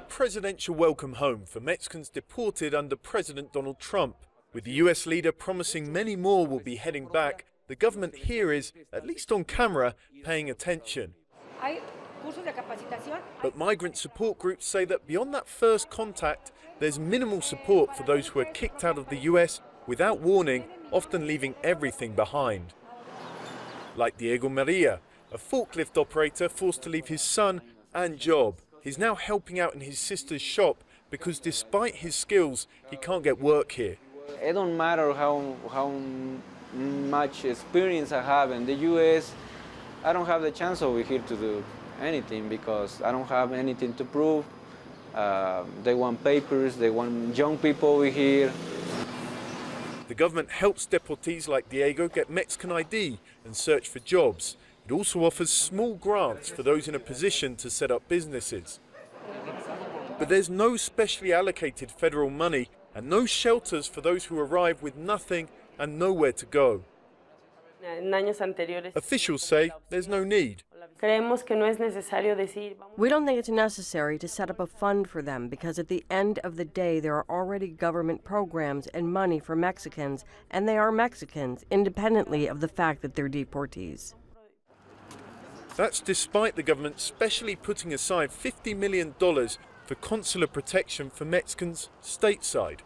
a presidential welcome home for Mexicans deported under President Donald Trump. With the US leader promising many more will be heading back, the government here is, at least on camera, paying attention. But migrant support groups say that beyond that first contact, there's minimal support for those who are kicked out of the US without warning, often leaving everything behind. Like Diego Maria, a forklift operator forced to leave his son and job. He's now helping out in his sister's shop because despite his skills, he can't get work here. It don't matter how much experience I have in the US, I don't have the chance over here to do anything because I don't have anything to prove. They want papers, they want young people over here. The government helps deportees like Diego get Mexican ID and search for jobs. It also offers small grants for those in a position to set up businesses. But there's no specially allocated federal money and no shelters for those who arrive with nothing and nowhere to go. Officials say there's no need. We don't think it's necessary to set up a fund for them because at the end of the day there are already government programs and money for Mexicans, and they are Mexicans independently of the fact that they're deportees. That's despite the government specially putting aside $50 million for consular protection for Mexicans stateside.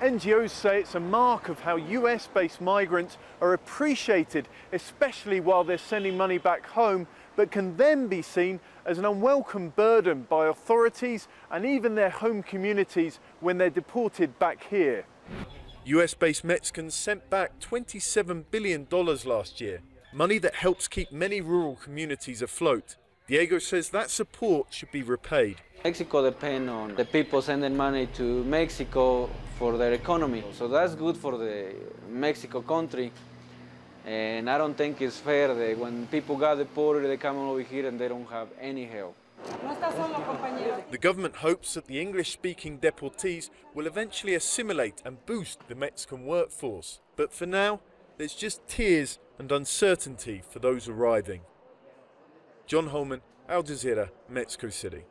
NGOs say it's a mark of how US-based migrants are appreciated, especially while they're sending money back home, but can then be seen as an unwelcome burden by authorities and even their home communities when they're deported back here. US-based Mexicans sent back $27 billion last year, money that helps keep many rural communities afloat. Diego says that support should be repaid. Mexico depends on the people sending money to Mexico for their economy. So that's good for the Mexico country. And I don't think it's fair that when people got deported, they come over here and they don't have any help. The government hopes that the English-speaking deportees will eventually assimilate and boost the Mexican workforce. But for now, there's just tears and uncertainty for those arriving. John Holman, Jazeera, Mexico City.